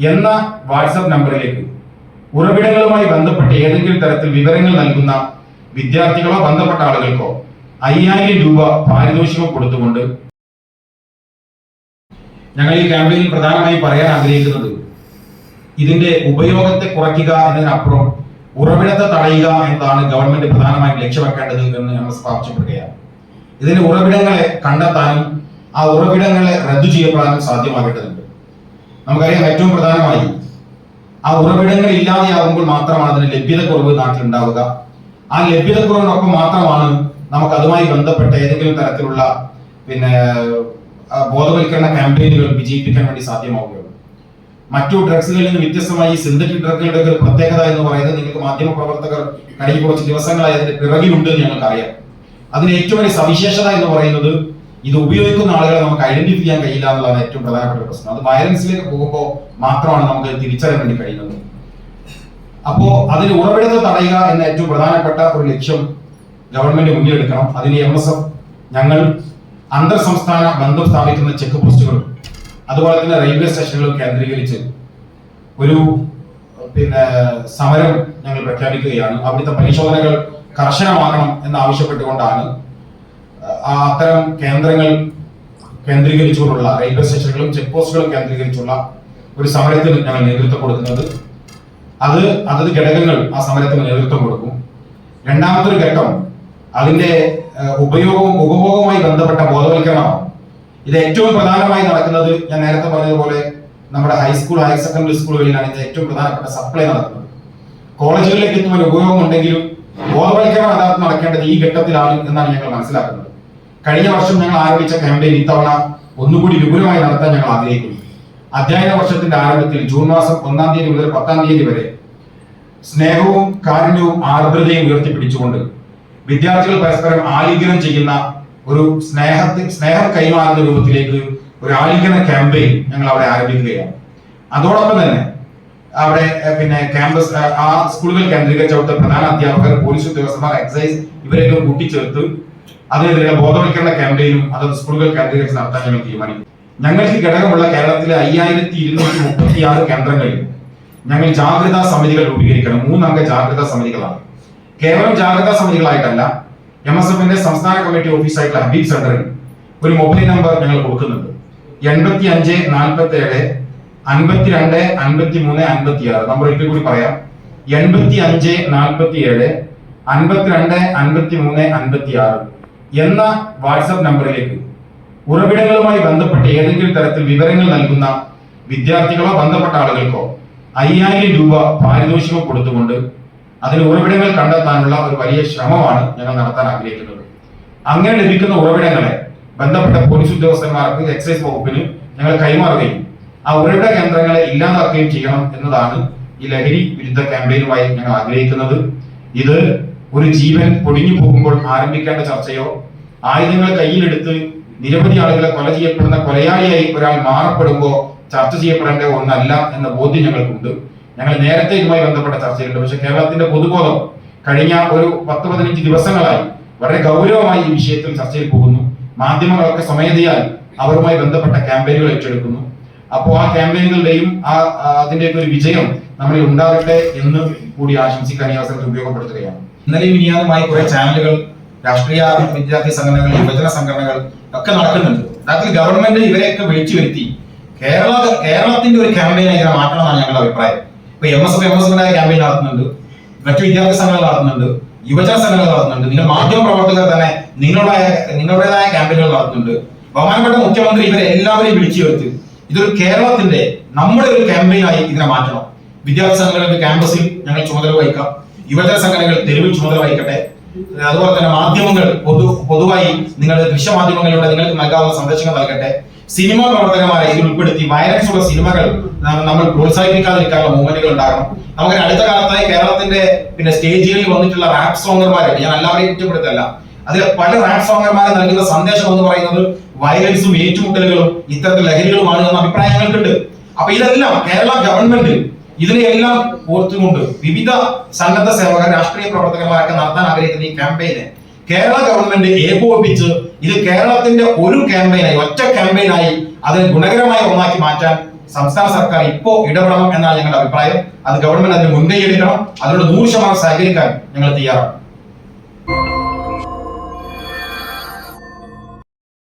എന്ന വാട്സപ്പ് നമ്പറിലേക്ക് ഉറവിടങ്ങളുമായി ബന്ധപ്പെട്ട് ഏതെങ്കിലും തരത്തിൽ വിവരങ്ങൾ നൽകുന്ന വിദ്യാർത്ഥികളോ ബന്ധപ്പെട്ട ആളുകൾക്കോ 5000 രൂപ പാരിതോഷികം കൊടുത്തുകൊണ്ട് ഞങ്ങൾ ഈ ക്യാമ്പയിനിൽ പ്രധാനമായി പറയാൻ ആഗ്രഹിക്കുന്നത് ഇതിന്റെ ഉപയോഗത്തെ കുറയ്ക്കുക എന്നതിനപ്പുറം ഉറവിടത്തെ തടയുക എന്നതാണ് ഗവൺമെന്റ് പ്രധാനമായും ലക്ഷ്യമാക്കേണ്ടത് എന്ന് എംഎസ്എഫ് ആവശ്യപ്പെടുകയാണ്. ഇതിന്റെ ഉറവിടങ്ങളെ കണ്ടെത്താനും ആ ഉറവിടങ്ങളെ റദ്ദു ചെയ്യപ്പെടാനും സാധ്യമാകേണ്ടതുണ്ട്. നമുക്കറിയാം, ഏറ്റവും പ്രധാനമായി ആ ഉറവിടങ്ങൾ ഇല്ലാതെയാകുമ്പോൾ മാത്രമാണ് അതിന് ലഭ്യതക്കുറവ് നാട്ടിലുണ്ടാവുക. ആ ലഭ്യതക്കുറവിനൊപ്പം മാത്രമാണ് നമുക്ക് അതുമായി ബന്ധപ്പെട്ട ഏതെങ്കിലും തരത്തിലുള്ള ബോധവൽക്കരണ ക്യാമ്പയിനുകൾ വിജയിപ്പിക്കാൻ വേണ്ടി സാധ്യമാവുകയുള്ളൂ. മറ്റു ഡ്രഗ്സുകളിൽ നിന്ന് വ്യത്യസ്തമായി സിന്തറ്റിക് ഡ്രഗുകളുടെ ഒരു പ്രത്യേകത എന്ന് പറയുന്നത് നിങ്ങൾക്ക് മാധ്യമ പ്രവർത്തകർ കഴിഞ്ഞ കുറച്ച് ദിവസങ്ങളായി അതിന്റെ പിറകിലുണ്ട് എന്ന് ഞങ്ങൾക്കറിയാം. അതിന് ഏറ്റവും വലിയ സവിശേഷത എന്ന് പറയുന്നത് ഇത് ഉപയോഗിക്കുന്ന ആളുകളെ നമുക്ക് ഐഡന്റിഫൈ ചെയ്യാൻ കഴിയില്ല എന്നുള്ളതാണ് ഏറ്റവും പ്രധാനപ്പെട്ട പ്രശ്നം. അത് വയലൻസിലേക്ക് പോകുമ്പോൾ മാത്രമാണ് നമുക്ക് തിരിച്ചറിയാൻ വേണ്ടി കഴിയുന്നത്. അപ്പോ അതിന് ഉറവിടത്തെ തടയുക എന്ന ഏറ്റവും പ്രധാനപ്പെട്ട ഒരു ലക്ഷ്യം ഗവൺമെന്റ് മുന്നിലെടുക്കണം. അതിന് എംഎസ്എഫ് ഞങ്ങൾ അന്തർ സംസ്ഥാന ബന്ധം സ്ഥാപിക്കുന്ന ചെക്ക് പോസ്റ്റുകളും അതുപോലെ തന്നെ റെയിൽവേ സ്റ്റേഷനുകളും കേന്ദ്രീകരിച്ച് ഒരു സമരം ഞങ്ങൾ പ്രഖ്യാപിക്കുകയാണ്. അവിടുത്തെ പരിശോധനകൾ കർശനമാക്കണം എന്നാവശ്യപ്പെട്ടുകൊണ്ടാണ് അത്തരം കേന്ദ്രങ്ങൾ കേന്ദ്രീകരിച്ചുകൊണ്ടുള്ള റെയിൽവേ സ്റ്റേഷനുകളും ചെക്ക് പോസ്റ്റുകളും കേന്ദ്രീകരിച്ചുള്ള ഒരു സമരത്തിന് ഞങ്ങൾ നേതൃത്വം കൊടുക്കുന്നത്. അതത് ഘടകങ്ങൾ ആ സമരത്തിന് നേതൃത്വം കൊടുക്കും. രണ്ടാമത്തെ ഒരു ഘട്ടം അതിന്റെ ഉപഭോഗവുമായി ബന്ധപ്പെട്ട ബോധവൽക്കരണമാണ്. ഇത് ഏറ്റവും പ്രധാനമായി നടക്കുന്നത് ഞാൻ നേരത്തെ പറഞ്ഞതുപോലെ നമ്മുടെ ഹൈസ്കൂൾ, ഹയർ സെക്കൻഡറി സ്കൂളുകളിലാണ് ഇത് ഏറ്റവും പ്രധാനപ്പെട്ട സപ്ലൈ നടക്കുന്നത്. കോളേജുകളിലേക്ക് എത്തുമ്പോൾ ഉപയോഗം ഉണ്ടെങ്കിലും ബോധവൽക്കരണം യഥാർത്ഥം നടക്കേണ്ടത് ഈ ഘട്ടത്തിലാണ് എന്നാണ് ഞങ്ങൾ മനസ്സിലാക്കുന്നത്. കഴിഞ്ഞ വർഷം ഞങ്ങൾ ആരംഭിച്ച ക്യാമ്പയിൻ ഇത്തവണ ഒന്നുകൂടി വിപുലമായി നടത്താൻ ഞങ്ങൾ ആഗ്രഹിക്കുന്നു. അധ്യയന വർഷത്തിന്റെ ആരംഭത്തിൽ ജൂൺ മാസം 1-ാം തീയതി മുതൽ 10-ാം തീയതി വരെ സ്നേഹവും കാരുണ്യവും ആർദ്രതയും ഉയർത്തിപ്പിടിച്ചുകൊണ്ട് വിദ്യാർത്ഥികൾ പരസ്പരം ആലിംഗനം ചെയ്യുന്ന ഒരു സ്നേഹം കൈമാറുന്ന രൂപത്തിലേക്ക് ഒരു ആലിംഗന ക്യാമ്പയിൻ ഞങ്ങൾ അവിടെ ആരംഭിക്കുകയാണ്. അതോടൊപ്പം തന്നെ അവിടെ ക്യാമ്പസ് ആ സ്കൂളുകൾ കേന്ദ്രീകരിച്ച അവിടുത്തെ പ്രധാന അധ്യാപകർ, പോലീസ് ഉദ്യോഗസ്ഥന്മാർ, എക്സൈസ് ഇവരെയൊക്കെ കൂട്ടിച്ചേർത്ത് അതിനെതിരെ ബോധവൽക്കരണ ക്യാമ്പയിനും അതത് സ്കൂളുകൾ കേന്ദ്രീകരിച്ച് നടത്താൻ ഞങ്ങൾ തീരുമാനിക്കും. ഞങ്ങൾക്ക് ഘടകമുള്ള കേരളത്തിലെ 5236 കേന്ദ്രങ്ങളിൽ ഞങ്ങൾ ജാഗ്രതാ സമിതികൾ രൂപീകരിക്കണം. 3 അംഗ ജാഗ്രതാ സമിതികളാണ്. കേവലം ജാഗ്രതാ സമിതികളായിട്ടല്ല, എംഎസ്എഫിന്റെ സംസ്ഥാന കമ്മിറ്റി ഓഫീസായിട്ടുള്ള ഹബീബ് സെന്ററിൽ ഒരു മൊബൈൽ നമ്പർ ഞങ്ങൾ കൊടുക്കുന്നുണ്ട്. 85 47 52 53 56. നമ്പർ ഒരിക്കൽ കൂടി പറയാം. 85 47 52 53 56 എന്ന വാട്സപ്പ് നമ്പറിലേക്ക് ഉറവിടങ്ങളുമായി ബന്ധപ്പെട്ട് ഏതെങ്കിലും തരത്തിൽ വിവരങ്ങൾ നൽകുന്ന വിദ്യാർത്ഥികളോ ബന്ധപ്പെട്ട ആളുകൾക്കോ 5000 രൂപ പാരിതോഷികം കൊടുത്തുകൊണ്ട് അതിന് ഉറവിടങ്ങൾ കണ്ടെത്താനുള്ള ഒരു വലിയ ശ്രമമാണ് ഞങ്ങൾ നടത്താൻ ആഗ്രഹിക്കുന്നത്. അങ്ങനെ ലഭിക്കുന്ന ഉറവിടങ്ങളെ ബന്ധപ്പെട്ട പോലീസ് ഉദ്യോഗസ്ഥന്മാർക്ക്, എക്സൈസ് വകുപ്പിന് ഞങ്ങൾ കൈമാറുകയും ആ ഉറവിട കേന്ദ്രങ്ങളെ ഇല്ലാതാക്കുകയും ചെയ്യണം എന്നതാണ് ഈ ലഹരി വിരുദ്ധ ക്യാമ്പയിനുമായി ഞങ്ങൾ ആഗ്രഹിക്കുന്നത്. ഇത് ഒരു ജീവൻ പൊടിഞ്ഞു പോകുമ്പോൾ ആരംഭിക്കേണ്ട ചർച്ചയോ ആയുധങ്ങൾ കയ്യിലെടുത്ത് നിരവധി ആളുകളെ കൊല ചെയ്യപ്പെടുന്ന കൊലയാളിയായി ഒരാൾ മാറപ്പെടുമ്പോൾ ചർച്ച ചെയ്യപ്പെടേണ്ട ഒന്നല്ല എന്ന ബോധ്യം ഞങ്ങൾക്കുണ്ട്. ഞങ്ങൾ നേരത്തെ ഇതുമായി ബന്ധപ്പെട്ട ചർച്ചയിലുണ്ട്. പക്ഷെ കേരളത്തിന്റെ പൊതുബോധം കഴിഞ്ഞ ഒരു 10-15 ദിവസങ്ങളായി വളരെ ഗൗരവമായി ഈ വിഷയത്തിൽ ചർച്ചയിൽ പോകുന്നു. മാധ്യമങ്ങളൊക്കെ സ്വമേധയാൽ അവരുമായി ബന്ധപ്പെട്ട ക്യാമ്പയിനുകൾ ഏറ്റെടുക്കുന്നു. അപ്പോൾ ആ ക്യാമ്പയിനുകളുടെയും അതിന്റെയൊക്കെ ഒരു വിജയം നമ്മളിൽ ഉണ്ടാകട്ടെ എന്ന് കൂടി ആശംസിക്കാൻ ഈ അവസരത്തിൽ ഉപയോഗപ്പെടുത്തുകയാണ്. ഇന്നലെയും ഇനിയാതുമായി കുറെ ചാനലുകൾ, രാഷ്ട്രീയ വിദ്യാർത്ഥി സംഘടനകൾ, യുവജന സംഘടനകൾ ഒക്കെ നടക്കുന്നുണ്ട്. അതിൽ ഗവൺമെന്റ് ഇവരെയൊക്കെ വിളിച്ചു വരുത്തി കേരളത്തിന്റെ ഒരു ക്യാമ്പയിനായി ഇതിനെ മാറ്റണം എന്നാണ് ഞങ്ങളുടെ അഭിപ്രായം. ഇപ്പൊ എംഎസ്എഫിന്റെ ക്യാമ്പയിൻ നടത്തുന്നുണ്ട്, മറ്റു വിദ്യാർത്ഥി സംഘടനകൾ നടത്തുന്നുണ്ട്, യുവജന സംഘടനകൾ നടത്തുന്നുണ്ട്, നിങ്ങൾ മാധ്യമ പ്രവർത്തകർ തന്നെ നിങ്ങളുടേതായ ക്യാമ്പയിനുകൾ നടത്തുന്നുണ്ട്. ബഹുമാനപ്പെട്ട മുഖ്യമന്ത്രി ഇവരെ എല്ലാവരെയും വിളിച്ചു ചേർത്ത് ഇതൊരു കേരളത്തിന്റെ നമ്മുടെ ഒരു ക്യാമ്പയിനായി ഇതിനെ മാറ്റണം. വിദ്യാർത്ഥി സംഘടനകൾക്ക് ക്യാമ്പസിൽ ഞങ്ങൾ ചുമതല വഹിക്കാം, യുവജന സംഘടനകൾ തെരുവിൽ ചുമതല വഹിക്കട്ടെ. അതുപോലെ തന്നെ മാധ്യമങ്ങൾ പൊതുവായി നിങ്ങളുടെ ദൃശ്യമാധ്യമങ്ങളിലൂടെ നിങ്ങൾക്ക് നൽകാവുന്ന സന്ദേശങ്ങൾ നൽകട്ടെ. സിനിമാ പ്രവർത്തകന്മാരെ ഇതിൽ ഉൾപ്പെടുത്തി വയലൻസ് ഉള്ള സിനിമകൾ നമ്മൾ പ്രോത്സാഹിപ്പിക്കാതിരിക്കാനുള്ള മൂവ്മെന്റുകൾ ഉണ്ടാകണം. നമുക്ക് അടുത്ത കാലത്തായി കേരളത്തിന്റെ സ്റ്റേജുകളിൽ വന്നിട്ടുള്ള റാപ്പ് സോങ്ങർമാരെ ഞാൻ എല്ലാവരെയും കുറ്റപ്പെടുത്തല്ല, അതിൽ പല റാപ്പ് സോങ്ങർമാരെ നൽകുന്ന സന്ദേശം എന്ന് പറയുന്നത് വയലൻസും ഏറ്റുമുട്ടലുകളും ഇത്തരത്തിൽ ലഹരികളുമാണ് എന്ന അഭിപ്രായം ഞങ്ങൾക്കുണ്ട്. അപ്പൊ ഇതെല്ലാം കേരള ഗവൺമെന്റ് ഇതിനെയെല്ലാം ഓർത്തുകൊണ്ട് വിവിധ സന്നദ്ധ സേവകർ, രാഷ്ട്രീയ പ്രവർത്തകന്മാരൊക്കെ നടത്താൻ ആഗ്രഹിക്കുന്ന ഈ ക്യാമ്പയിന് കേരള ഗവൺമെന്റ് ഏകോപിപ്പിച്ച് ഇത് കേരളത്തിന്റെ ഒരു ക്യാമ്പയിനായി, ഒറ്റ ക്യാമ്പയിനായി അതിനെ ഗുണകരമായ ഒന്നാക്കി മാറ്റാൻ സംസ്ഥാന സർക്കാർ ഇപ്പോ ഇടപെടണം എന്നാണ് ഞങ്ങളുടെ അഭിപ്രായം. അത് ഗവൺമെന്റ് അതിന് മുൻകൈ എടുക്കണം. അതിനോട് 100% സഹകരിക്കാൻ ഞങ്ങൾ തയ്യാറാണ്.